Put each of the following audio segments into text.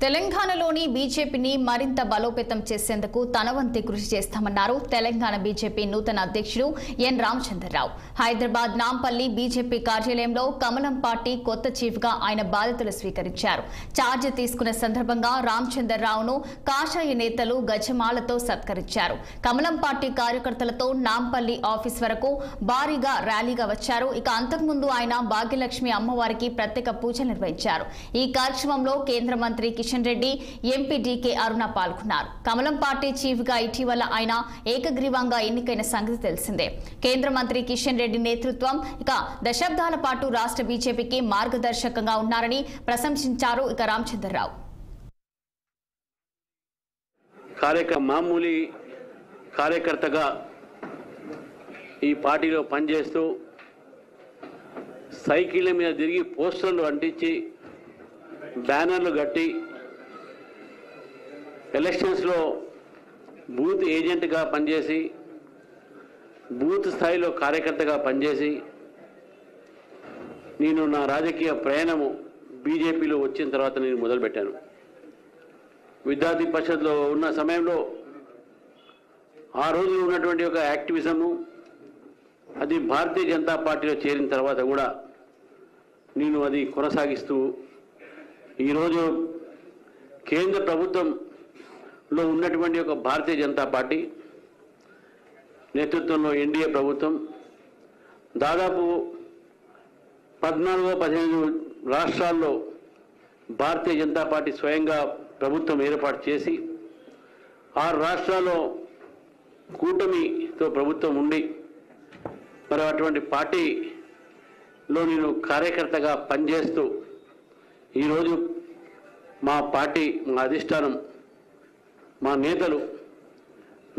తెలంగాణలోని బీజేపీని మరింత బలోపేతం చేసేందుకు తన వంతు కృషి చేస్తామన్నారు తెలంగాణ బీజేపీ నూతన అధ్యక్షుడు ఎన్ రామచంద్రరావు. హైదరాబాద్ నాంపల్లి బీజేపీ కార్యాలయంలో కమలం పార్టీ కొత్త చీఫ్గా ఆయన బాధ్యతలు స్వీకరించారు. ఛార్జ్ తీసుకున్న సందర్భంగా రామచంద్రరావును కాషాయ నేతలు గజమాలతో సత్కరించారు. కమలం పార్టీ కార్యకర్తలతో నాంపల్లి ఆఫీస్ వరకు భారీగా ర్యాలీగా వచ్చారు. ఇక అంతకుముందు ఆయన భాగ్యలక్ష్మి అమ్మవారికి ప్రత్యేక పూజలు నిర్వహించారు. ఈ కార్యక్రమంలో కేంద్ర మంత్రి కిషన్ రెడ్డి, ఎంపీ డీకే అరుణ పాల్గొన్నారు. కమలం పార్టీ చీఫ్ గా ఇటీవల ఆయన ఏకగ్రీవంగా ఎన్నికైన సంగతి తెలిసిందే. కేంద్ర మంత్రి కిషన్ రెడ్డి నేతృత్వం ఇక దశాబ్దాల పాటు రాష్ట్ర బీజేపీకి మార్గదర్శకంగా ఉన్నారని ప్రశంసించారు. ఇక రామచంద్రరావు మామూలు కార్యకర్తగా ఈ పార్టీలో పనిచేస్తూ సైకిళ్ళ మీద తిరిగి పోస్టర్లు అంటించి బ్యానర్లు కట్టి ఎలక్షన్స్లో బూత్ ఏజెంట్గా పనిచేసి బూత్ స్థాయిలో కార్యకర్తగా పనిచేసి నేను నా రాజకీయ ప్రయాణము బీజేపీలో వచ్చిన తర్వాత నేను మొదలుపెట్టాను. విద్యార్థి పరిషత్లో ఉన్న సమయంలో ఆ రోజులో ఉన్నటువంటి ఒక యాక్టివిజము అది భారతీయ జనతా పార్టీలో చేరిన తర్వాత కూడా నేను అది కొనసాగిస్తూ ఈరోజు కేంద్ర ప్రభుత్వంలో ఉన్నటువంటి ఒక భారతీయ జనతా పార్టీ నేతృత్వంలో ఎన్డీఏ ప్రభుత్వం దాదాపు 14-15 రాష్ట్రాల్లో భారతీయ జనతా పార్టీ స్వయంగా ప్రభుత్వం ఏర్పాటు చేసి 6 రాష్ట్రాల్లో కూటమితో ప్రభుత్వం ఉండి మరి అటువంటి పార్టీలో నేను కార్యకర్తగా పనిచేస్తూ ఈరోజు మా పార్టీ, మా అధిష్టానం, మా నేతలు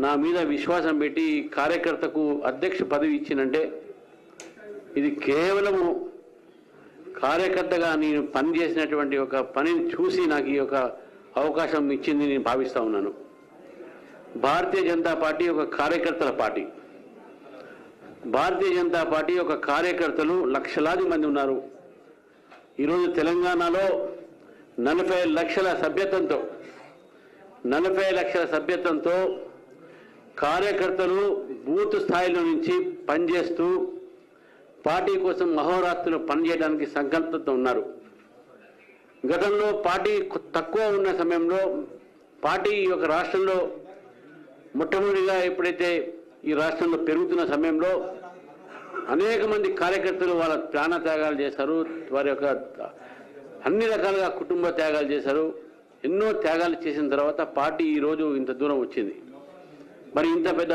నా మీద విశ్వాసం పెట్టి కార్యకర్తకు అధ్యక్ష పదవి ఇచ్చినంటే ఇది కేవలము కార్యకర్తగా నేను పనిచేసినటువంటి ఒక పనిని చూసి నాకు ఈ యొక్క అవకాశం ఇచ్చింది నేను భావిస్తూ ఉన్నాను. భారతీయ జనతా పార్టీ ఒక కార్యకర్తల పార్టీ. భారతీయ జనతా పార్టీ ఒక కార్యకర్తలు లక్షలాది మంది ఉన్నారు. ఈరోజు తెలంగాణలో 40 లక్షల సభ్యత్వంతో కార్యకర్తలు బూత్ స్థాయిలో నుంచి పనిచేస్తూ పార్టీ కోసం అహోరాత్రులు పనిచేయడానికి సంకల్పంతో ఉన్నారు. గతంలో పార్టీ తక్కువ ఉన్న సమయంలో పార్టీ ఈ యొక్క రాష్ట్రంలో మొట్టమొదటిగా ఎప్పుడైతే ఈ రాష్ట్రంలో పెరుగుతున్న సమయంలో అనేక మంది కార్యకర్తలు వాళ్ళ ప్రాణ త్యాగాలు చేశారు. వారి యొక్క అన్ని రకాలుగా కుటుంబ త్యాగాలు చేశారు. ఎన్నో త్యాగాలు చేసిన తర్వాత పార్టీ ఈరోజు ఇంత దూరం వచ్చింది. మరి ఇంత పెద్ద